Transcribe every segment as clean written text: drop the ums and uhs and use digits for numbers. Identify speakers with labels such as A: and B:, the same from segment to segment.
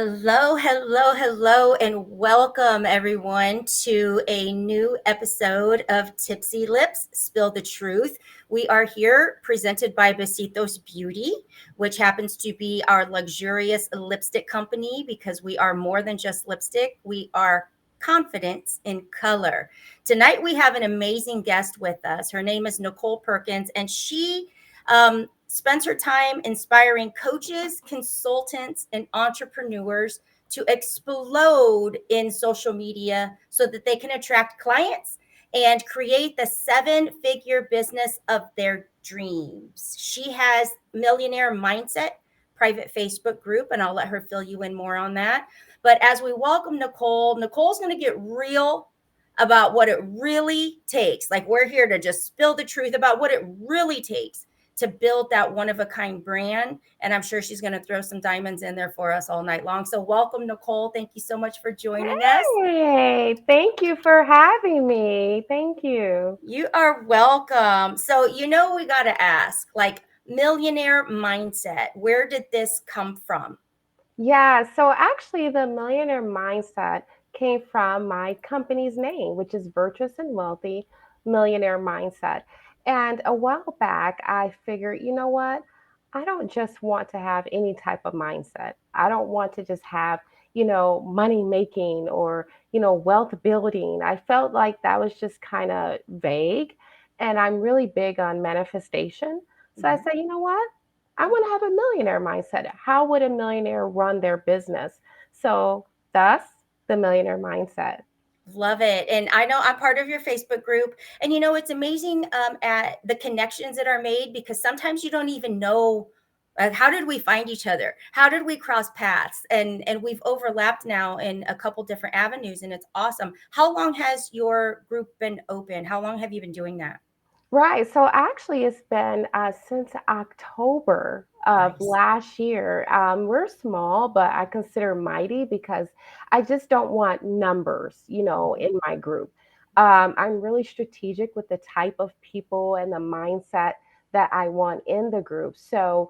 A: Hello, and welcome everyone to a new episode of Tipsy Lips Spill the Truth. We are here presented by Besitos Beauty, which happens to be our luxurious lipstick company because we are more than just lipstick. We are confidence in color. Tonight we have an amazing guest with us. Her name is Nicole Perkins, and she spends her time inspiring coaches, consultants, and entrepreneurs to explode in social media so that they can attract clients and create the seven-figure business of their dreams. She has Millionaire Mindset private Facebook group, and I'll let her fill you in more on that. But as we welcome Nicole, Nicole's going to get real about what it really takes. Like, we're here to just spill the truth about what it really takes to build that one of a kind brand. And I'm sure she's going to throw some diamonds in there for us all night long. So welcome, Nicole. Thank you so much for joining us.
B: Hey, thank you for having me. Thank you.
A: You are welcome. So, we got to ask, like, millionaire mindset, where did this come from?
B: Yeah, so actually, the millionaire mindset came from my company's name, which is Virtuous and Wealthy Millionaire Mindset. And a while back, I figured, you know what? I don't just want to have any type of mindset. I don't want to just have, money making or, wealth building. I felt like that was just kind of vague. And I'm really big on manifestation. So I
A: Mhm.
B: said, you know what? I want to have a millionaire mindset. How would a millionaire run their business? So, thus, the millionaire mindset.
A: Love it. And I know I'm part of your Facebook group. And it's amazing at the connections that are made because sometimes you don't even know how did we find each other? How did we cross paths? And we've overlapped now in a couple different avenues, and it's awesome. How long has your group been open? How long have you been doing that?
B: Right. So actually, it's been since October of
A: Nice.
B: last year. We're small, but I consider mighty because I just don't want numbers,
A: Mhm.
B: in my group. I'm really strategic with the type of people and the mindset that I want in the group. So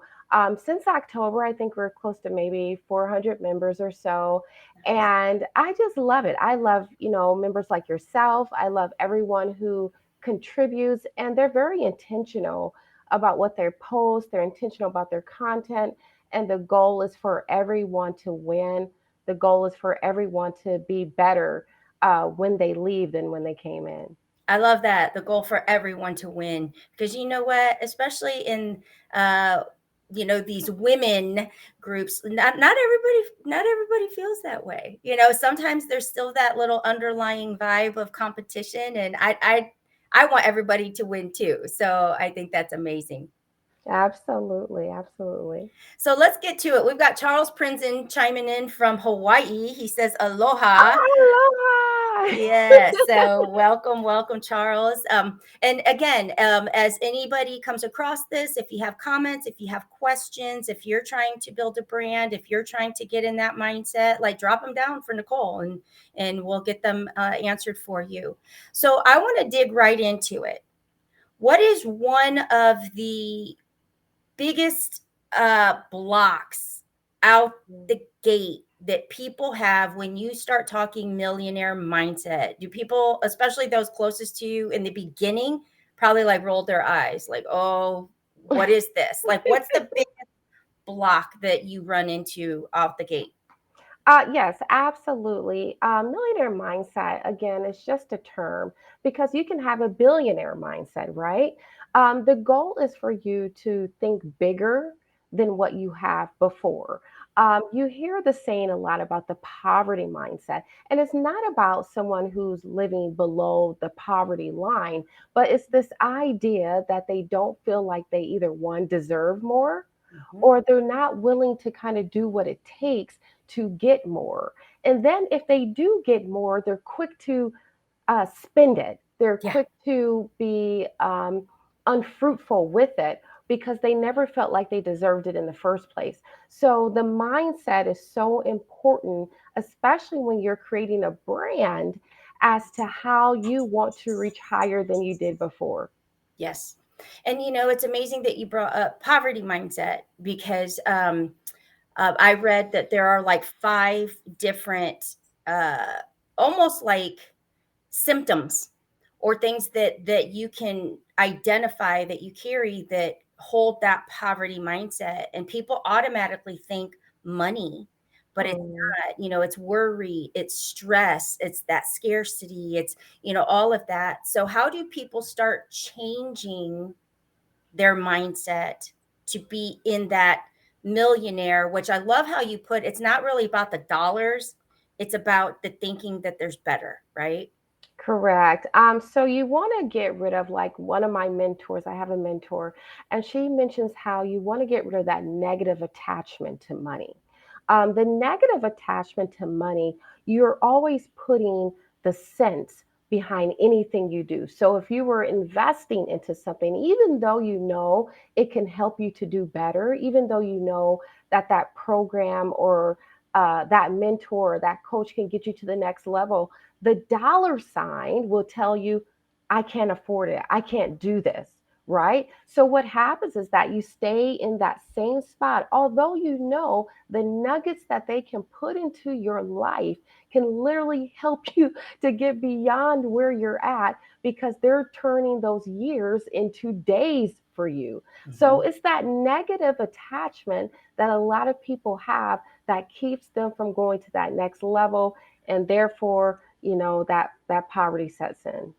B: since October, I think we're close to maybe 400 members or so.
A: Nice.
B: And I just love it. I love, members like yourself. I love everyone who contributes, and they're very intentional about what they post. They're intentional about their content, and the goal is for everyone to win. The goal is for everyone to be better when they leave than when they came in.
A: I love that. The goal for everyone to win. Because you know what? Especially in uh these women groups, not everybody feels that way. Sometimes there's still that little underlying vibe of competition, and I want everybody to win too. So I think that's amazing.
B: Absolutely, absolutely.
A: So let's get to it. We've got Charles Prinzen chiming in from Hawaii. He says aloha.
B: Oh, aloha!
A: Yes. So welcome, Charles. And again, as anybody comes across this, if you have comments, if you have questions, if you're trying to build a brand, if you're trying to get in that mindset, like, drop them down for Nicole, and we'll get them answered for you. So I want to dig right into it. What is one of the biggest blocks out the gate that people have when you start talking millionaire mindset? Do people, especially those closest to you in the beginning, probably like rolled their eyes, like, oh, what is this? Like, what's the big block that you run into out the gate?
B: Yes, absolutely. Millionaire mindset, again, is just a term because you can have a billionaire mindset, right? The goal is for you to think bigger than what you have before. You hear the saying a lot about the poverty mindset, and it's not about someone who's living below the poverty line, but it's this idea that they don't feel like they either one deserve more
A: Mhm.
B: or they're not willing to kind of do what it takes to get more. And then if they do get more, they're quick to spend it. They're
A: Yeah.
B: quick to be unfruitful with it because they never felt like they deserved it in the first place. So the mindset is so important, especially when you're creating a brand as to how you want to reach higher than you did before.
A: Yes. And it's amazing that you brought up poverty mindset because I read that there are like five different, uh, almost like symptoms or things that you can identify that you carry that hold that poverty mindset, and people automatically think money, but it's
B: Mm.
A: not. It's worry, it's stress, it's that scarcity, it's all of that. So how do people start changing their mindset to be in that millionaire, which I love how you put, it's not really about the dollars, it's about the thinking that there's better, right?
B: Correct. So you want to get rid of, like, one of my mentors. I have a mentor, and she mentions how you want to get rid of that negative attachment to money. The negative attachment to money, you're always putting the cents behind anything you do. So if you were investing into something, even though you know it can help you to do better, even though you know that that program or that mentor or that coach can get you to the next level, the dollar sign will tell you, I can't afford it. I can't do this. Right. So, what happens is that you stay in that same spot, although you know the nuggets that they can put into your life can literally help you to get beyond where you're at, because they're turning those years into days for you. So,
A: Mhm.
B: it's that negative attachment that a lot of people have that keeps them from going to that next level, and therefore, that poverty sets in.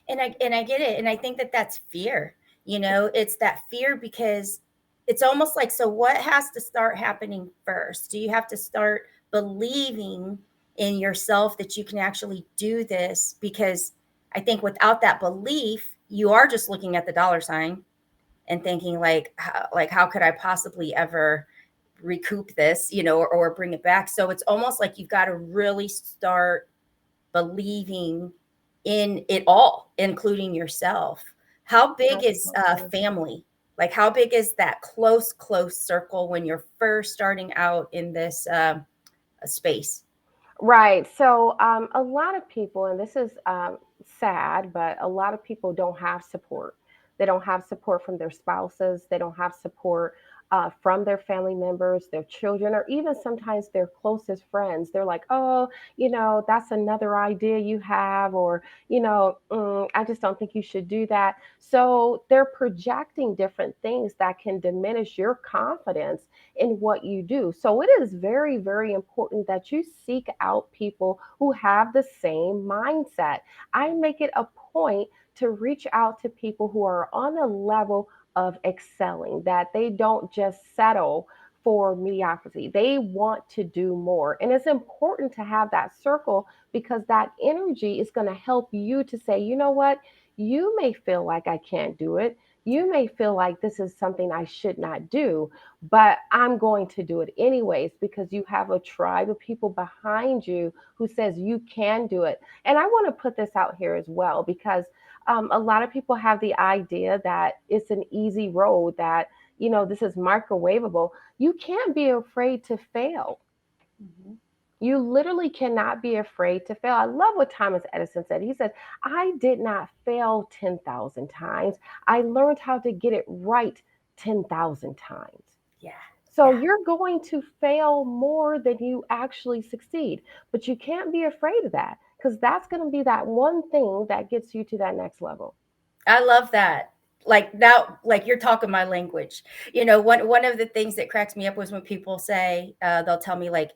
A: And I get it, and I think that that's fear. It's that fear because it's almost like, so what has to start happening first? Do you have to start believing in yourself that you can actually do this? Because I think without that belief, you are just looking at the dollar sign and thinking like how could I possibly ever recoup this, or bring it back. So it's almost like you've got to really start believing in it all, including yourself. How big is
B: Absolutely.
A: family? Like, how big is that close circle when you're first starting out in this space?
B: Right. So, a lot of people, and this is sad, but a lot of people don't have support. They don't have support from their spouses. They don't have support from their family members, their children, or even sometimes their closest friends. They're like, oh, that's another idea you have, or, I just don't think you should do that. So, they're projecting different things that can diminish your confidence in what you do. So it is very, very important that you seek out people who have the same mindset. I make it a point to reach out to people who are on a level of excelling, that they don't just settle for mediocrity. They want to do more. And it's important to have that circle, because that energy is going to help you to say, you know what? You may feel like I can't do it. You may feel like this is something I should not do, but I'm going to do it anyways, because you have a tribe of people behind you who says you can do it. And I want to put this out here as well, because a lot of people have the idea that it's an easy road, that, this is microwavable. You can't be afraid to fail.
A: Mhm.
B: You literally cannot be afraid to fail. I love what Thomas Edison said. He said, I did not fail 10,000 times. I learned how to get it right 10,000 times.
A: Yeah,
B: So
A: yeah.
B: you're going to fail more than you actually succeed. But you can't be afraid of that, because that's going to be that one thing that gets you to that next level.
A: I love that. Like now, like you're talking my language. One of the things that cracks me up was when people say, they'll tell me like,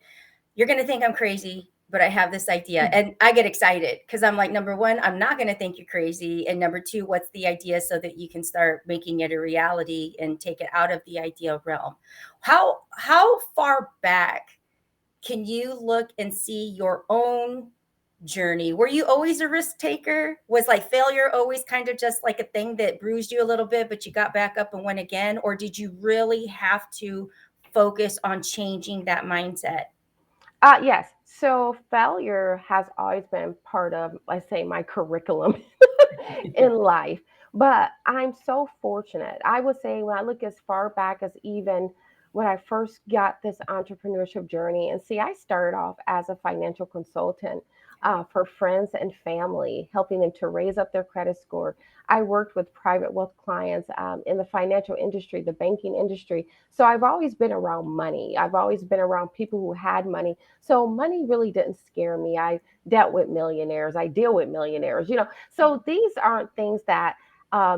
A: you're going to think I'm crazy, but I have this idea. And I get excited because I'm like, number one, I'm not going to think you're crazy. And number two, what's the idea so that you can start making it a reality and take it out of the ideal realm? How far back can you look and see your own journey? Were you always a risk taker? Was like failure always kind of just like a thing that bruised you a little bit, but you got back up and went again? Or did you really have to focus on changing that mindset?
B: Yes. So failure has always been part of, I say, my curriculum in life. But I'm so fortunate. I would say when I look as far back as even when I first got this entrepreneurship journey. And see, I started off as a financial consultant for friends and family, helping them to raise up their credit score. I worked with private wealth clients in the financial industry, the banking industry. So I've always been around money. I've always been around people who had money. So money really didn't scare me. I dealt with millionaires. I deal with millionaires, you know. So these aren't things that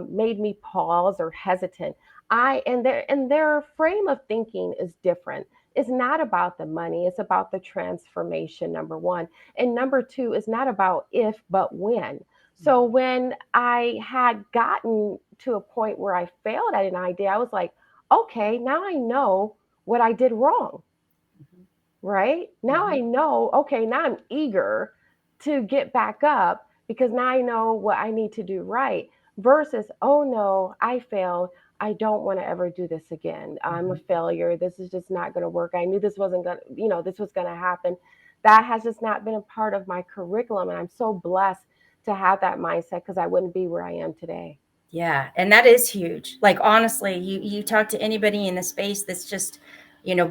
B: made me pause or hesitant. Their frame of thinking is different. It's not about the money, it's about the transformation, number one. And number two, it's not about if, but when. So when I had gotten to a point where I failed at an idea, I was like, okay, now I know what I did wrong, right? Now I
A: Mhm.
B: know, okay, now I'm eager to get back up because now I know what I need to do right versus, oh no, I failed. I don't want to ever do this again. I'm a
A: Mhm.
B: failure. This is just not going to work. I knew this wasn't going to, this was going to happen. That has just not been a part of my curriculum. And I'm so blessed to have that mindset because I wouldn't be where I am today.
A: Yeah, and that is huge. Like honestly, you talk to anybody in the space that's just,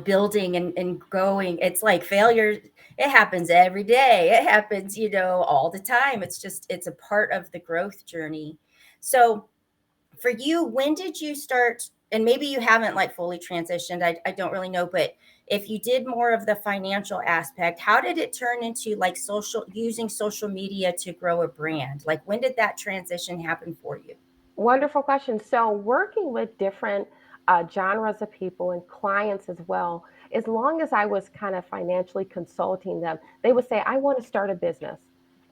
A: building and going. It's like failure, it happens every day. It happens, all the time. It's a part of the growth journey. So for you, when did you start? And maybe you haven't like fully transitioned. I don't really know, but if you did more of the financial aspect, how did it turn into like using social media to grow a brand? Like when did that transition happen for you?
B: Wonderful question. So, working with different genres of people and clients as well, as long as I was kind of financially consulting them, they would say, I want to start a business.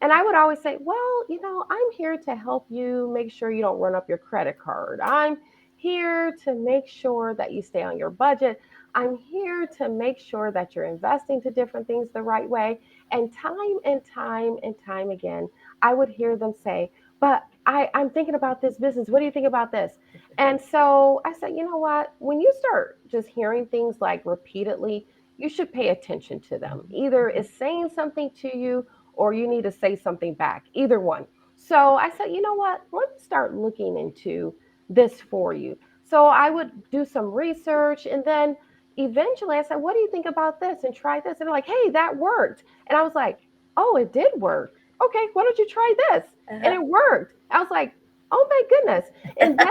B: And I would always say, well, I'm here to help you make sure you don't run up your credit card. I'm here to make sure that you stay on your budget. I'm here to make sure that you're investing to different things the right way. And time and time and time again, I would hear them say, but I'm thinking about this business. What do you think about this? And so I said, you know what? When you start just hearing things like repeatedly, you should pay attention to them. Either it's saying something to you or you need to say something back, either one. So I said, you know what? Let me start looking into this for you. So I would do some research and then eventually I said, what do you think about this? And try this. And they're like, hey, that worked. And I was like, oh, it did work. Okay, why don't you try this? And
A: Uh-huh.
B: it worked. I was like, oh my goodness. And then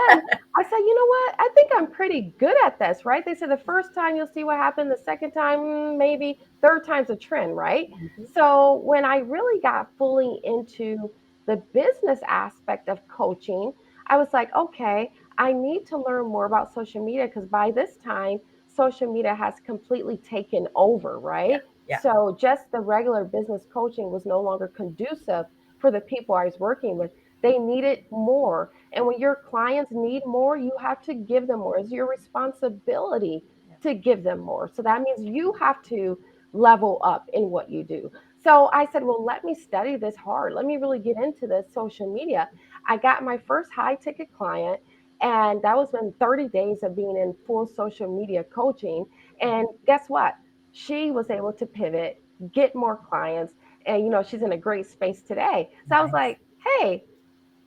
B: I said, you know what? I think I'm pretty good at this, right? They said the first time you'll see what happened, the second time, maybe, third time's a trend, right? So when I really got fully into the business aspect of coaching, I was like, okay, I need to learn more about social media because by this time, social media has completely taken over,
A: Yeah,
B: right?
A: yeah.
B: So just the regular business coaching was no longer conducive for the people I was working with. They needed more. And when your clients need more, you have to give them more. It's your responsibility to give them more. So that means you have to level up in what you do. So I said, well, let me study this hard. Let me really get into this social media. I got my first high ticket client, and that was in 30 days of being in full social media coaching. And guess what? She was able to pivot, get more clients, and she's in a great space today. So I was
A: Nice.
B: like, hey,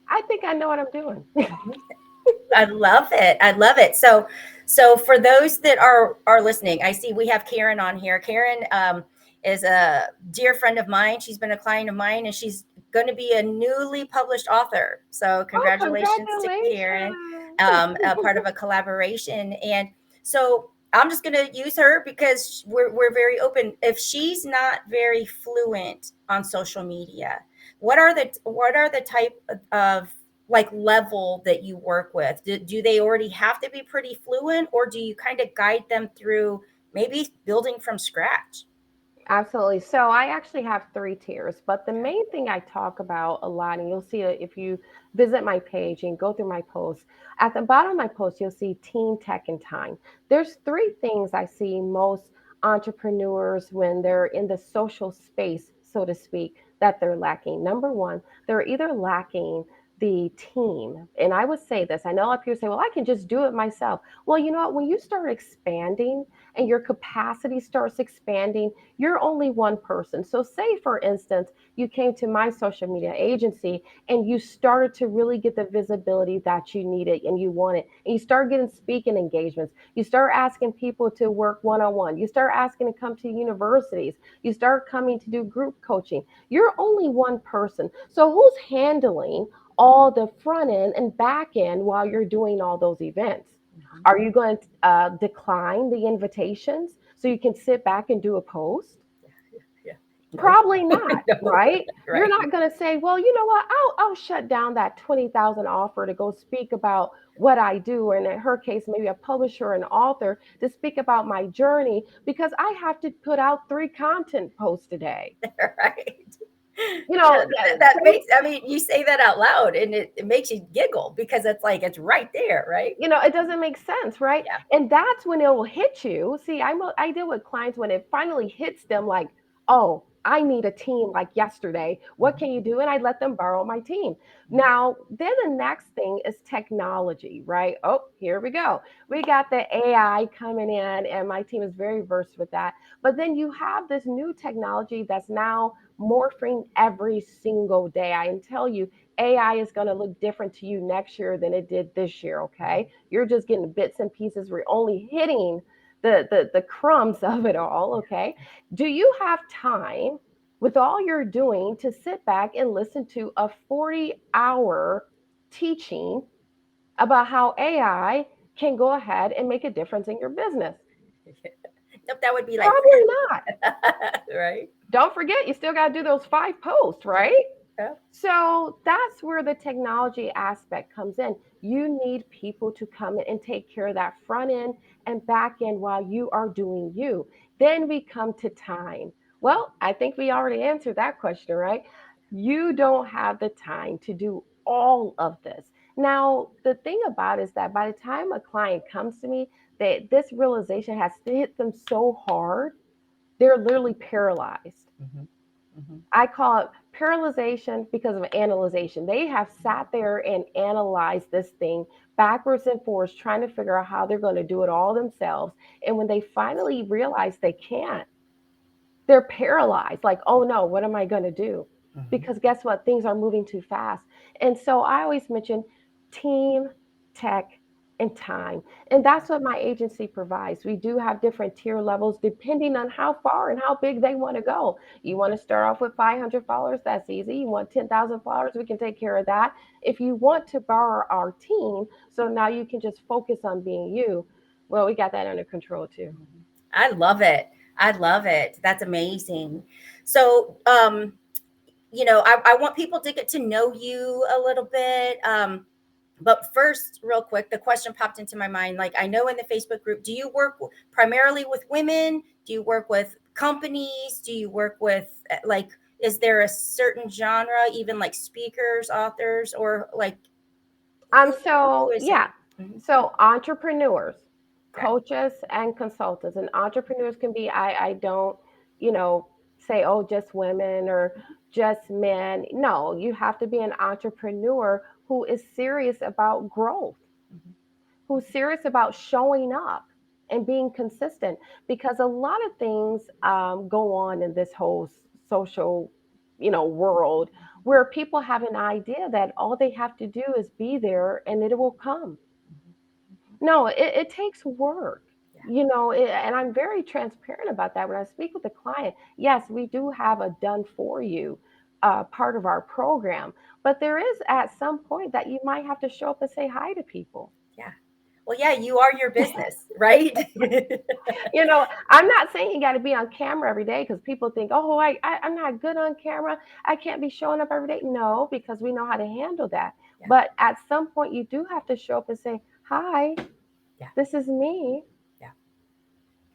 B: I think I know what I'm doing.
A: I love it. I love it. So for those that are listening, I see we have Karen on here. Karen is a dear friend of mine. She's been a client of mine, and she's going to be a newly published author. So
B: Oh,
A: congratulations to Karen,
B: congratulations.
A: a part of a collaboration. And so I'm just going to use her because we're very open. If she's not very fluent on social media, what are the type of like level that you work with? Do they already have to be pretty fluent, or do you kind of guide them through maybe building from scratch?
B: Absolutely. So I actually have three tiers, but the
A: Okay.
B: main thing I talk about a lot, and you'll see it if you visit my page and go through my posts, at the bottom of my post, you'll see teen tech and time. There's three things I see most entrepreneurs when they're in the social space, so to speak, that they're lacking. Number one, they're either lacking the team. And I would say this, I know a lot of people say, well, I can just do it myself. Well, you know what? When you start expanding and your capacity starts expanding, you're only one person. So, say for instance, you came to my social media agency and you started to really get the visibility that you needed and you wanted, and you start getting speaking engagements. You start asking people to work one on one. You start asking to come to universities. You start coming to do group coaching. You're only one person. So, who's handling all the front end and back end while you're doing all those events?
A: Mhm.
B: Are you going to decline the invitations so you can sit back and do a post?
A: Yeah. No.
B: Probably not,
A: No.
B: right? You're
A: Right.
B: not going to say, well, you know what? I'll shut down that 20,000 offer to go speak about what I do. And in her case, maybe a publisher or an author to speak about my journey because I have to put out 3 content posts a day.
A: Right.
B: You
A: Yeah,
B: know, yeah,
A: that makes, I mean, you say that out loud and it makes you giggle because it's like it's right there, right?
B: it doesn't make sense, right?
A: Yeah.
B: And that's when it will hit you. See, I deal with clients when it finally hits them like, oh, I need a team like yesterday. What
A: Mhm.
B: can you do? And I let them borrow my team.
A: Mhm.
B: Now, then the next thing is technology, right? Oh, here we go. We got the AI coming in, and my team is very versed with that. But then you have this new technology that's now morphing every single day. I can tell you, AI is going to look different to you next year than it did this year, okay? You're just getting bits and pieces. We're only hitting the crumbs of it all, okay? Do you have time with all you're doing to sit back and listen to a 40-hour teaching about how AI can go ahead and make a difference in your business?
A: Nope, that would be like
B: Probably not.
A: 10. Right?
B: Don't forget, you still got to do those 5 posts,
A: Yeah.
B: right?
A: Yeah.
B: So that's where the technology aspect comes in. You need people to come in and take care of that front end and back end while you are doing you. Then we come to time. Well, I think we already answered that question, right? You don't have the time to do all of this. Now, the thing about it is that by the time a client comes to me, this realization has hit them so hard, they're literally paralyzed.
A: Mhm. Mhm.
B: I call it paralyzation because of analyzation. They have sat there and analyzed this thing backwards and forwards, trying to figure out how they're going to do it all themselves. And when they finally realize they can't, they're paralyzed. Like, oh no, what am I going to do?
A: Mhm.
B: Because guess what? Things are moving too fast. And so I always mention team, tech, and time. And that's what my agency provides. We do have different tier levels depending on how far and how big they want to go. You want to start off with 500 followers? That's easy. You want 10,000 followers? We can take care of that. If you want to borrow our team, so now you can just focus on being you, well, we got that under control too.
A: I love it. I love it. That's amazing. So, I want people to get to know you a little bit. But first, real quick, the question popped into my mind. Like, I know in the Facebook group, do you work primarily with women? Do you work with companies? Do you work with, like, is there a certain genre, even like speakers, authors, or like who
B: So
A: is it?
B: yeah,
A: Mhm.
B: so entrepreneurs,
A: Okay.
B: coaches, and consultants. And entrepreneurs can be I don't, you know, say oh just women or just men. No, you have to be an entrepreneur who is serious about growth,
A: Mhm.
B: who's serious about showing up and being consistent. Because a lot of things go on in this whole social, world where people have an idea that all they have to do is be there and it will come.
A: Mhm.
B: No, it takes work.
A: Yeah.
B: And I'm very transparent about that when I speak with a client. Yes, we do have a done for you part of our program, but there is at some point that you might have to show up and say hi to people.
A: Yeah. Well, yeah, you are your business, right?
B: I'm not saying you got to be on camera every day because people think, oh, I'm not good on camera. I can't be showing up every day. No, because we know how to handle that.
A: Yeah.
B: But at some point, you do have to show up and say, hi,
A: Yeah.
B: this is me.
A: Yeah.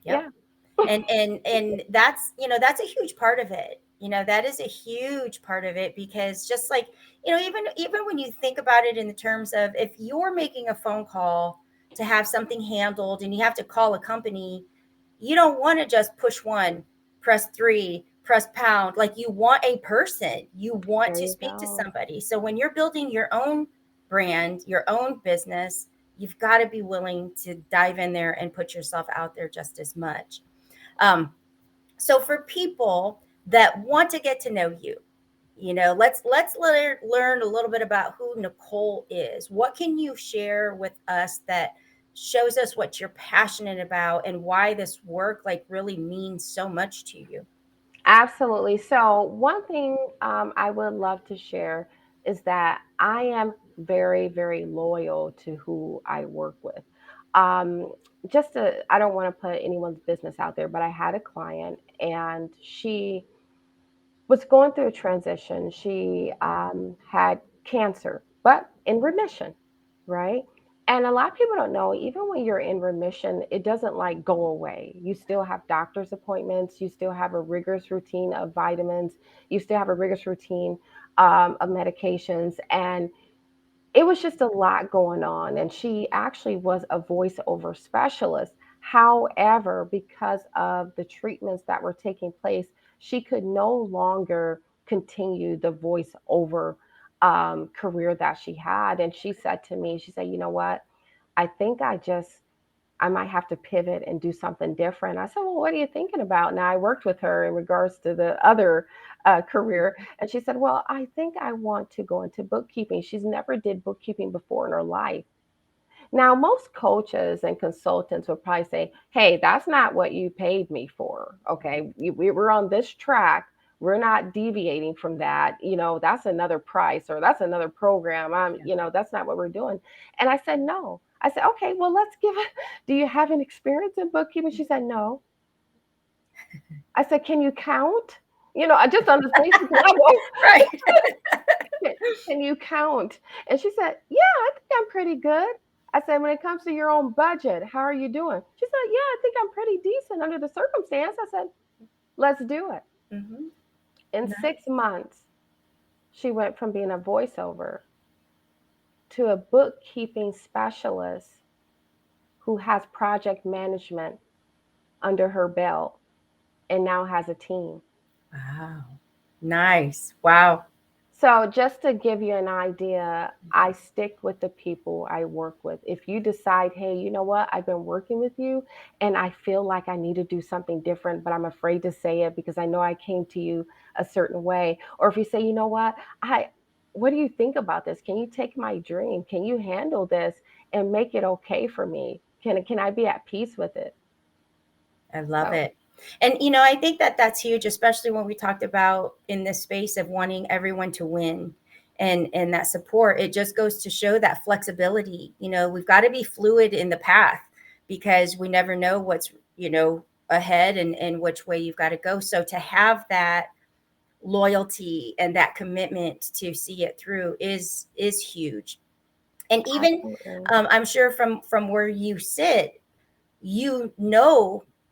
A: Yep.
B: Yeah.
A: And that's a huge part of it. That is a huge part of it because just like, even when you think about it in the terms of if you're making a phone call to have something handled and you have to call a company, you don't want to just push one, press three, press pound. Like you want a person, you want
B: There
A: to
B: you
A: speak to
B: go.
A: somebody. So when you're building your own brand, your own business, you've got to be willing to dive in there and put yourself out there just as much. Um, so for people that want to get to know you, let's learn a little bit about who Nicole is. What can you share with us that shows us what you're passionate about and why this work like really means so much to you?
B: Absolutely. So, one thing I would love to share is that I am very, very loyal to who I work with. Um, I don't want to put anyone's business out there, but I had a client and she was going through a transition. She had cancer, but in remission, right? And a lot of people don't know, even when you're in remission, it doesn't like go away. You still have doctor's appointments, you still have a rigorous routine of vitamins, you still have a rigorous routine of medications. And it was just a lot going on. And she actually was a voiceover specialist. However, because of the treatments that were taking place, she could no longer continue the voiceover career that she had. And she said to me, she said, you know what? I think I might have to pivot and do something different. I said, well, what are you thinking about? Now, I worked with her in regards to the other career. And she said, well, I think I want to go into bookkeeping. She's never did bookkeeping before in her life. Now, most coaches and consultants will probably say, hey, that's not what you paid me for. Okay, we're on this track. We're not deviating from that. That's another price or that's another program. That's not what we're doing. And I said, no. I said, okay, well, let's give it. Do you have an experience in bookkeeping? She said, no. I said, can you count? I just on this basic level.
A: Right.
B: Can you count? And she said, yeah, I think I'm pretty good. I said, when it comes to your own budget, how are you doing? She said, yeah, I think I'm pretty decent under the circumstance. I said, let's do it.
A: Mm-hmm.
B: In 6 months, she went from being a voiceover to a bookkeeping specialist who has project management under her belt and now has a team.
A: Wow. Nice. Wow.
B: So, just to give you an idea, I stick with the people I work with. If you decide, hey, you know what, I've been working with you and I feel like I need to do something different, but I'm afraid to say it because I know I came to you a certain way. Or if you say, you know what do you think about this? Can you take my dream? Can you handle this and make it okay for me? Can I be at peace with it?
A: I love
B: So,
A: it. And I think that that's huge, especially when we talked about in this space of wanting everyone to win and that support. It just goes to show that flexibility. We've got to be fluid in the path because we never know what's, ahead and which way you've got to go. So to have that loyalty and that commitment to see it through is huge. And even
B: absolutely.
A: I'm sure from where you sit,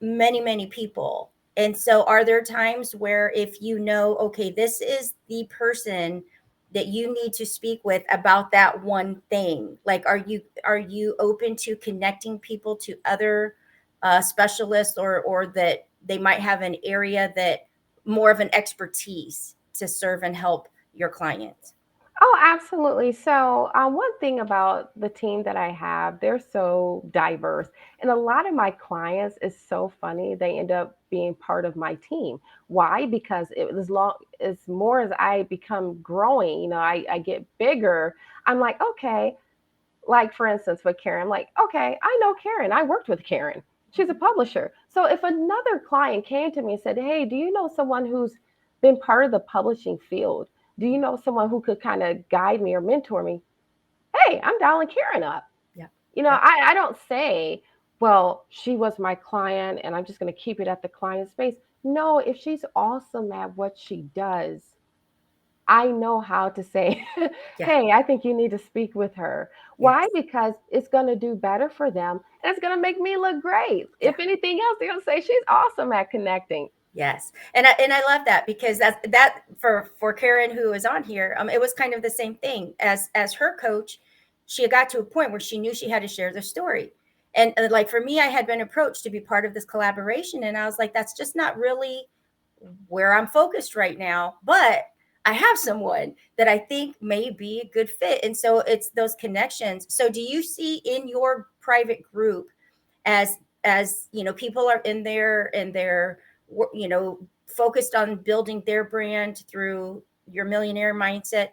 A: many people. And so are there times where if okay, this is the person that you need to speak with about that one thing, like are you open to connecting people to other specialists, or that they might have an area that more of an expertise to serve and help your clients?
B: Oh, absolutely. So, one thing about the team that I have, they're so diverse. And a lot of my clients is so funny. They end up being part of my team. Why? Because as more as I become growing, I get bigger. I'm like, okay, like for instance with Karen, I'm like, okay, I know Karen. I worked with Karen. She's a publisher. So if another client came to me and said, hey, do you know someone who's been part of the publishing field? Do you know someone who could kind of guide me or mentor me? Hey, I'm dialing Karen up.
A: Yep. Yep.
B: I don't say, well, she was my client and I'm just going to keep it at the client space. No, if she's awesome at what she does, I know how to say,
A: Yeah.
B: hey, I think you need to speak with her. Why?
A: Yes.
B: Because it's going to do better for them and it's going to make me look great.
A: Yeah.
B: If anything else, they're going to say she's awesome at connecting.
A: Yes, and I love that because that for Karen, who is on here. It was kind of the same thing as her coach. She got to a point where she knew she had to share the story, and like for me, I had been approached to be part of this collaboration, and I was like, that's just not really where I'm focused right now, but I have someone that I think may be a good fit. And so it's those connections. So do you see in your private group as people are in there and they're focused on building their brand through your millionaire mindset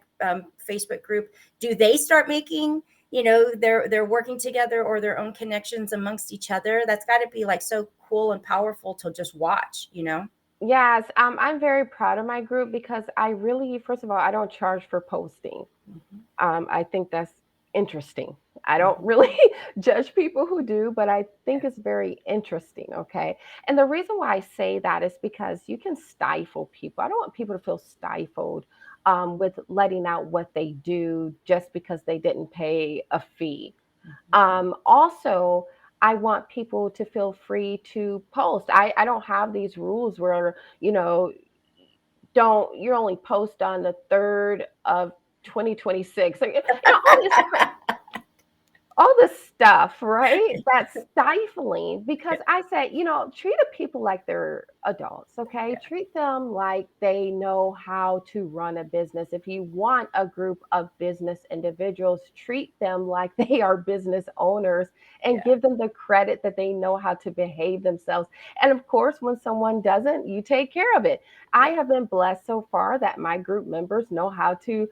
A: Facebook group, do they start making they're working together or their own connections amongst each other? That's got to be like so cool and powerful to just watch.
B: Yes, I'm very proud of my group because I really, first of all, I don't charge for posting.
A: Mm-hmm.
B: I think that's interesting. I don't
A: Mm-hmm.
B: really judge people who do, but I think it's very interesting. Okay. And the reason why I say that is because you can stifle people. I don't want people to feel stifled with letting out what they do just because they didn't pay a fee. Also, I want people to feel free to post. I don't have these rules where, don't you only post on the 3rd of 2026. Like, all this stuff, right? That's stifling because I say, treat the people like they're adults, okay? Treat them like they know how to run a business. If you want a group of business individuals, treat them like they are business owners and
A: Yeah.
B: give them the credit that they know how to behave themselves. And of course, when someone doesn't, you take care of it. I
A: Yeah.
B: have been blessed so far that my group members know how to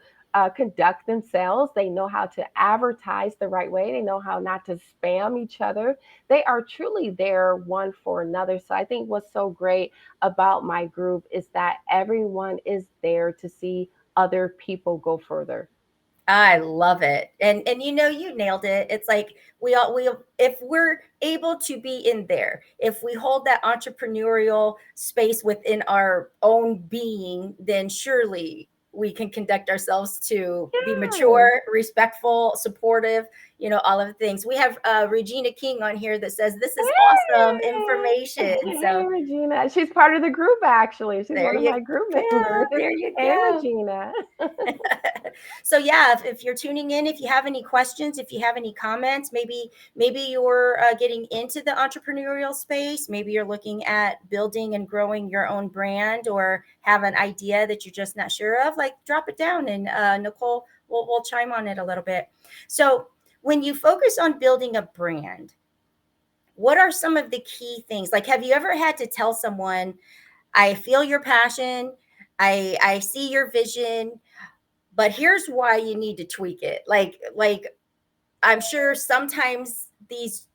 B: conduct themselves. They know how to advertise the right way. They know how not to spam each other. They are truly there one for another. So I think what's so great about my group is that everyone is there to see other people go further.
A: I love it. And you nailed it. It's like we if we're able to be in there, if we hold that entrepreneurial space within our own being, then surely we can conduct ourselves to be
B: Yes.
A: mature, respectful, supportive, all of the things. We have Regina King on here that says this is awesome
B: Hey,
A: information.
B: hey,
A: So
B: Regina. She's part of the group, actually. She's
A: there
B: one of
A: you
B: my group
A: go.
B: members.
A: There you
B: Hey,
A: go.
B: Regina.
A: So yeah, if you're tuning in, if you have any questions, if you have any comments, maybe you're getting into the entrepreneurial space, maybe you're looking at building and growing your own brand, or have an idea that you're just not sure of, like drop it down, and Nicole will chime on it a little bit. So when you focus on building a brand, what are some of the key things? Like, have you ever had to tell someone, I feel your passion, I see your vision, but here's why you need to tweak it? Like I'm sure sometimes these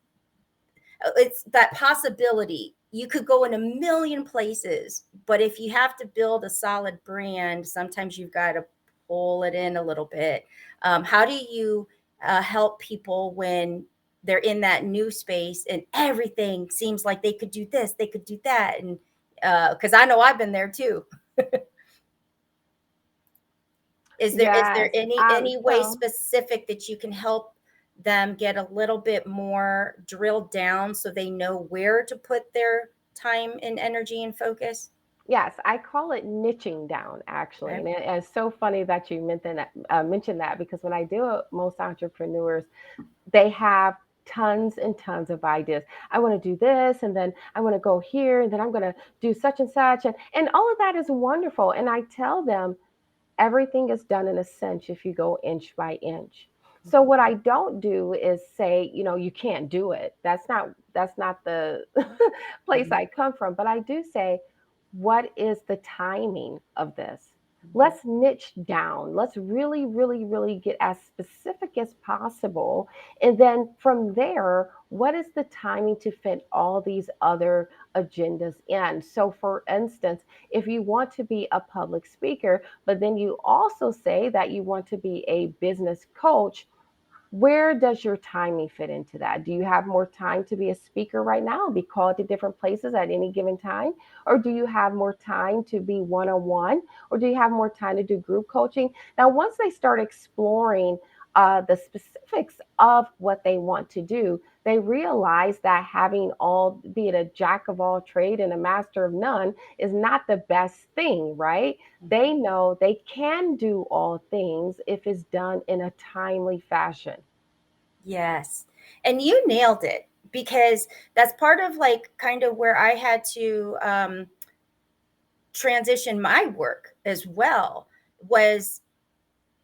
A: it's that possibility. You could go in a million places, but if you have to build a solid brand, sometimes you've got to pull it in a little bit. How do you help people when they're in that new space and everything seems like they could do this, they could do that, and because I know I've been there too. Is there
B: Yes.
A: any way
B: So
A: specific that you can help them get a little bit more drilled down so they know where to put their time and energy and focus?
B: yes, I call it niching down actually,
A: Okay.
B: and it's so funny that you mentioned that because when I deal with most entrepreneurs, they have tons and tons of ideas. I want to do this, and then I want to go here, and then I'm going to do such and such, and all of that is wonderful. And I tell them everything is done in a cinch if you go inch by inch. So what I don't do is say, you can't do it. That's not the place
A: Mhm.
B: I come from, but I do say, what is the timing of this?
A: Mhm.
B: Let's niche down. Let's really, really, really get as specific as possible. And then from there, what is the timing to fit all these other agendas in? So, for instance, if you want to be a public speaker, but then you also say that you want to be a business coach, where does your timing fit into that? Do you have more time to be a speaker right now and be called to different places at any given time? Or do you have more time to be one on one? Or do you have more time to do group coaching? Now, once they start exploring the specifics of what they want to do, they realize that having all, be it a jack of all trade and a master of none, is not the best thing, right? They
A: Mhm.
B: know they can do all things if it's done in a timely fashion.
A: Yes. And you nailed it, because that's part of like kind of where I had to transition my work as well, was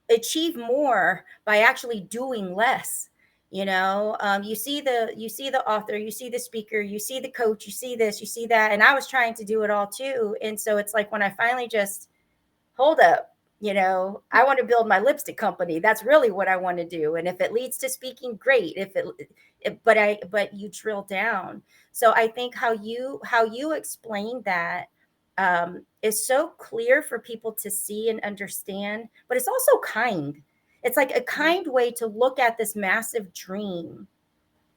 A: achieve more by actually doing less. You see the author, you see the speaker, you see the coach, you see this, you see that, and I was trying to do it all too. And so it's like when I finally just hold up, I want to build my lipstick company. That's really what I want to do. And if it leads to speaking, great. If but you drill down. So I think how you explain that is so clear for people to see and understand, but it's also kind. It's like a kind way to look at this massive dream,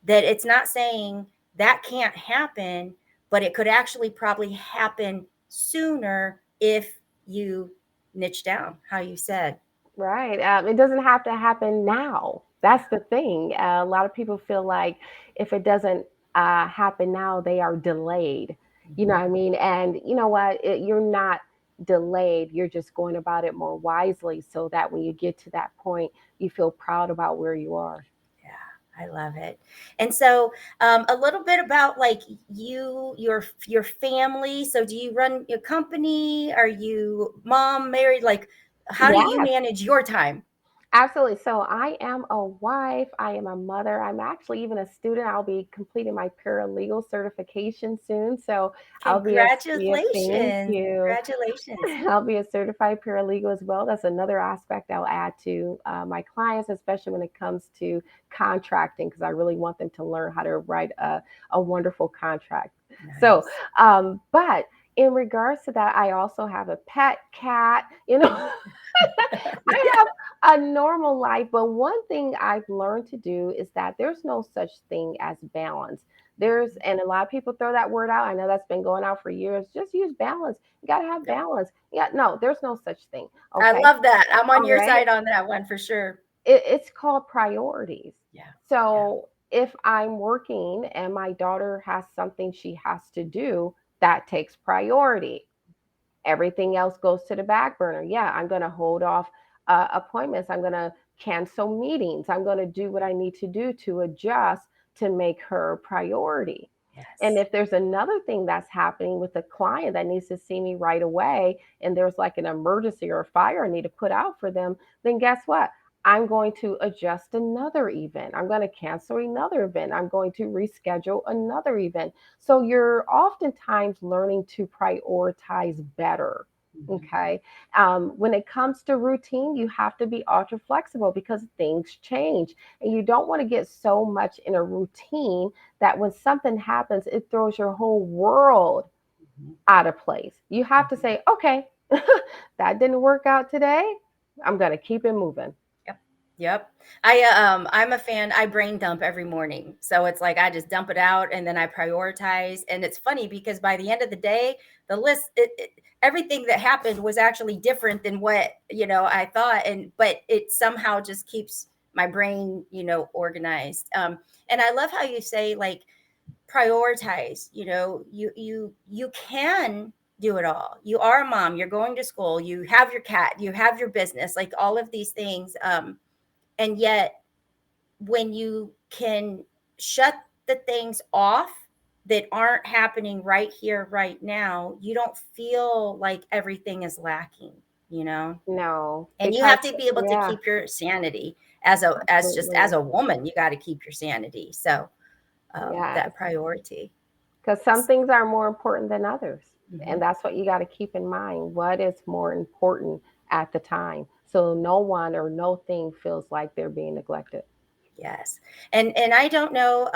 A: that it's not saying that can't happen, but it could actually probably happen sooner if you niche down, how you said.
B: Right. It doesn't have to happen now. That's the thing. A lot of people feel like if it doesn't happen now, they are delayed. You know
A: Mhm.
B: what I mean? And you know what? You're not delayed. You're just going about it more wisely so that when you get to that point, you feel proud about where you are.
A: Yeah, I love it. And so, a little bit about like your family. So, do you run your company? Are you mom, married? Like, how do you
B: Yeah.
A: manage your time?
B: Absolutely. So I am a wife, I am a mother. I'm actually even a student. I'll be completing my paralegal certification soon. So I'll be a yeah, thank
A: Congratulations!
B: you.
A: Congratulations!
B: I'll be a certified paralegal as well. That's another aspect I'll add to my clients, especially when it comes to contracting, because I really want them to learn how to write a wonderful contract. So,
A: Nice.
B: but in regards to that, I also have a pet cat. You know, I have a normal life, but one thing I've learned to do is that there's no such thing as balance. And a lot of people throw that word out. I know that's been going out for years. Just use balance. You got to have
A: Yep.
B: balance. Yeah, no, there's no such thing.
A: I
B: Okay.
A: love that. I'm on
B: All
A: your
B: right.
A: side on that one for sure.
B: It's called priorities.
A: Yeah. Yeah.
B: So if I'm working and my daughter has something she has to do, that takes priority. Everything else goes to the back burner. Yeah, I'm going to hold off appointments. I'm going to cancel meetings. I'm going to do what I need to do to adjust to make her priority. And
A: Yes.
B: if there's another thing that's happening with a client that needs to see me right away, and there's like an emergency or a fire I need to put out for them, then guess what? I'm going to adjust another event. I'm going to cancel another event. I'm going to reschedule another event. So you're oftentimes learning to prioritize better.
A: Mhm.
B: Okay. When it comes to routine, you have to be ultra flexible because things change. And you don't want to get so much in a routine that when something happens, it throws your whole world
A: Mhm.
B: out of place. You have to
A: Mhm.
B: say, okay, that didn't work out today. I'm going to keep it moving.
A: Yep. Yep. I'm a fan. I brain dump every morning. So it's like I just dump it out and then I prioritize. And it's funny because by the end of the day, the list everything that happened was actually different than what, I thought, and but it somehow just keeps my brain, organized. And I love how you say like prioritize, you can do it all. You are a mom, you're going to school, you have your cat, you have your business, like all of these things. And yet when you can shut the things off that aren't happening right here right now, you don't feel like everything is lacking, you know
B: No,
A: and you
B: because,
A: have to be able to
B: yeah,
A: keep your sanity. As
B: absolutely.
A: a woman, you got to keep your sanity. So
B: Yes.
A: that priority.
B: Because some things are more important than others. And
A: Mhm.
B: that's what you got to keep in mind. What is more important at the time? So no one or no thing feels like they're being neglected.
A: Yes. And I don't know,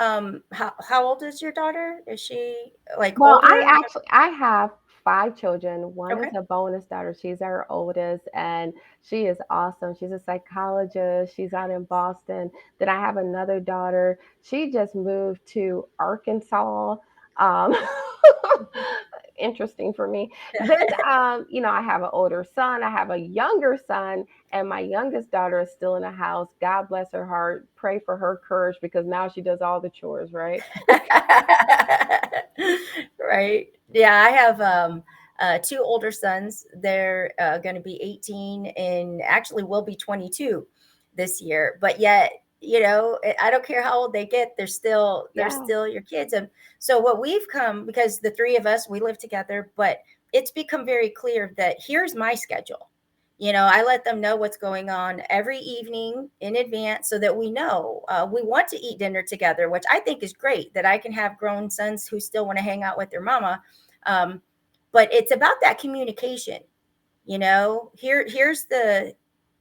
A: how old is your daughter? Is she like
B: Well,
A: older?
B: I have five children. One is
A: Okay.
B: a bonus daughter. She's our oldest, and she is awesome. She's a psychologist. She's out in Boston. Then I have another daughter. She just moved to Arkansas. Um, Interesting for me. Then, I have an older son. I have a younger son, and my youngest daughter is still in the house. God bless her heart. Pray for her courage because now she does all the chores, right?
A: Right. Yeah, I have two older sons. They're going to be 18 and actually will be 22 this year. But yet, I don't care how old they get, they're
B: Yeah.
A: still your kids. And so what we've come, because the three of us, we live together, but it's become very clear that here's my schedule. I let them know what's going on every evening in advance so that we know we want to eat dinner together, which I think is great that I can have grown sons who still want to hang out with their mama. Um, but it's about that communication.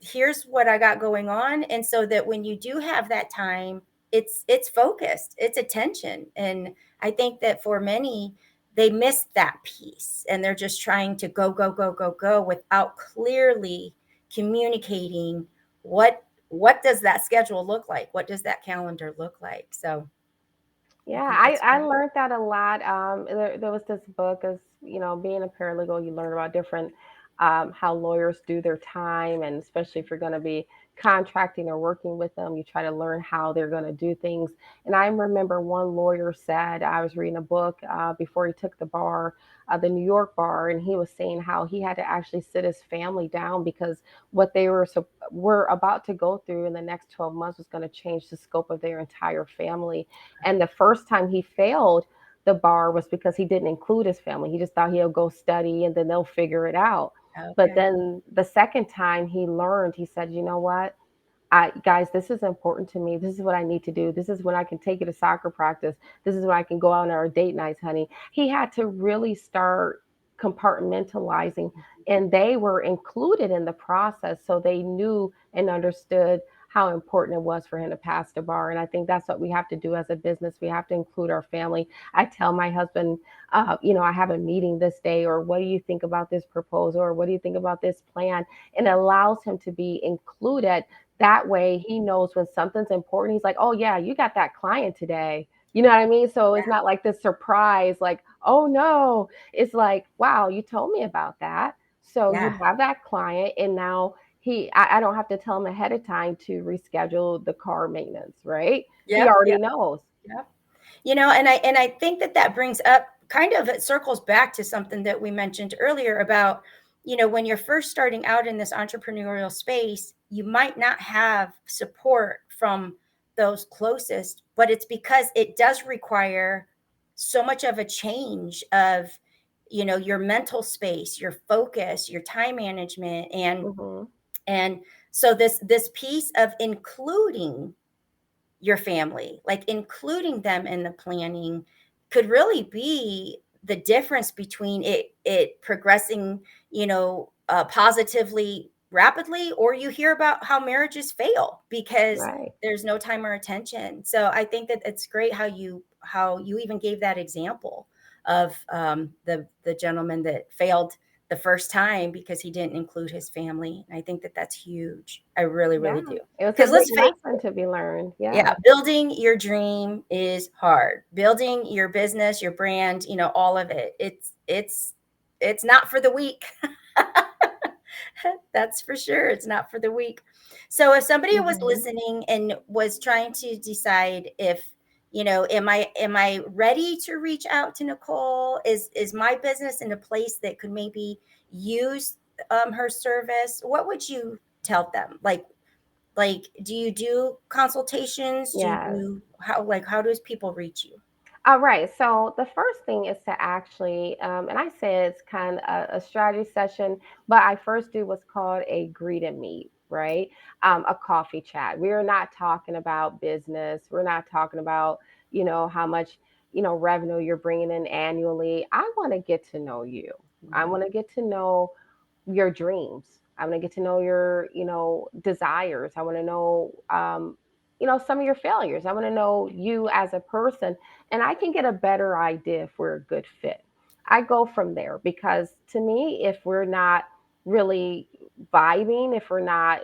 A: Here's what I got going on, and so that when you do have that time, it's focused, it's attention. And I think that for many, they miss that piece, and they're just trying to go go go go go without clearly communicating what does that schedule look like, what does that calendar look like. So I
B: Yeah,
A: think
B: I,
A: that's
B: I
A: great.
B: learned that a lot. There was this book, as you know, being a paralegal, you learn about different how lawyers do their time, and especially if you're going to be contracting or working with them, you try to learn how they're going to do things. And I remember one lawyer said, I was reading a book before he took the bar, the New York bar, and he was saying how he had to actually sit his family down because what they were about to go through in the next 12 months was going to change the scope of their entire family. And the first time he failed the bar was because he didn't include his family. He just thought he'll go study and then they'll figure it out. But
A: Okay.
B: then the second time he learned, he said, you know what? Guys, this is important to me. This is what I need to do. This is when I can take you to soccer practice. This is when I can go out on our date nights, honey. He had to really start compartmentalizing, and they were included in the process. So they knew and understood how important it was for him to pass the bar. And I think that's what we have to do as a business. We have to include our family. I tell my husband, I have a meeting this day, or what do you think about this proposal, or what do you think about this plan? And it allows him to be included. That way he knows when something's important. He's like, oh, yeah, you got that client today. You know what I mean? So it's not like this surprise, like, oh no. It's like, wow, you told me about that. So you
A: Yeah.
B: have that client, and now I don't have to tell him ahead of time to reschedule the car maintenance, right? He
A: Yep.
B: already
A: Yep.
B: knows.
A: Yep. And I think that that brings up, kind of, it circles back to something that we mentioned earlier about, when you're first starting out in this entrepreneurial space, you might not have support from those closest, but it's because it does require so much of a change of, your mental space, your focus, your time management.
B: Hmm.
A: And so this piece of including your family, like including them in the planning, could really be the difference between it progressing, positively rapidly, or you hear about how marriages fail because
B: Right.
A: there's no time or attention. So I think that it's great how you even gave that example of the gentleman that failed the first time because he didn't include his family. And I think that that's huge. I really,
B: Yeah.
A: really do.
B: It was a
A: Because
B: big
A: let's face
B: lesson to be learned.
A: yeah,
B: Yeah.
A: building your dream is hard. Building your business, your brand, all of it. It's not for the weak. That's for sure. It's not for the weak. So if somebody was
B: Hmm.
A: listening and was trying to decide if, am I ready to reach out to Nicole? Is my business in a place that could maybe use her service? What would you tell them? Like, do you do consultations? Do
B: Yes.
A: you how does people reach you?
B: All right. So the first thing is to actually, and I say it's kind of a strategy session, but I first do what's called a greet and meet, right? A coffee chat. We're not talking about business. We're not talking about, how much, revenue you're bringing in annually. I want to get to know you. I
A: Mhm.
B: want to get to know your dreams. I want to get to know your, desires. I want to know, some of your failures. I want to know you as a person, and I can get a better idea if we're a good fit. I go from there because to me, if we're not really vibing, if we're not,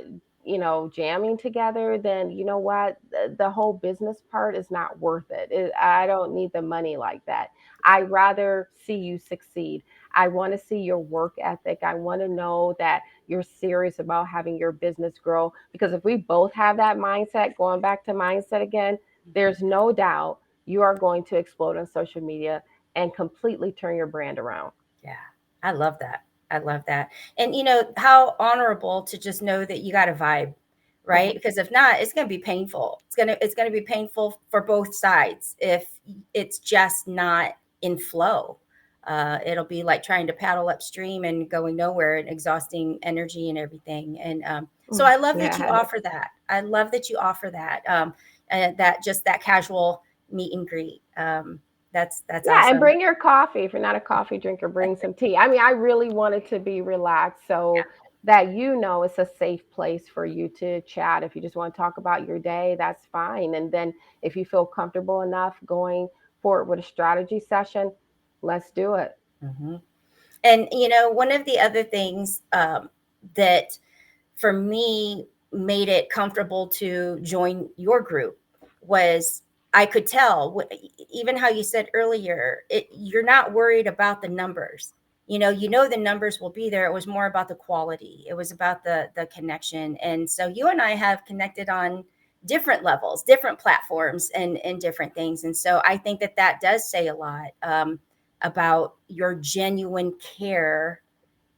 B: jamming together, then you know what? The whole business part is not worth it. I don't need the money like that. I rather see you succeed. I want to see your work ethic. I want to know that you're serious about having your business grow. Because if we both have that mindset, going back to mindset again, there's no doubt you are going to explode on social media and completely turn your brand around.
A: Yeah, I love that. I love that. And how honorable to just know that you got a vibe, right?
B: Mhm.
A: Because if not, it's going to be painful. It's going to be painful for both sides if it's just not in flow. It'll be like trying to paddle upstream and going nowhere and exhausting energy and everything. And so I love that you
B: Yeah.
A: offer that. I love that you offer that. And that just that casual meet and greet. That's
B: Yeah, and
A: awesome.
B: bring your coffee. If you're not a coffee drinker, bring some tea. I mean, I really want it to be relaxed so that it's a safe place for you to chat. If you just want to talk about your day, that's fine. And then if you feel comfortable enough going forward with a strategy session, let's do it.
A: Hmm. And one of the other things that for me made it comfortable to join your group was I could tell even how you said earlier you're not worried about the numbers. The numbers will be there. It was more about the quality. It was about the connection. And so you and I have connected on different levels, different platforms, and different things. And so I think that that does say a lot about your genuine care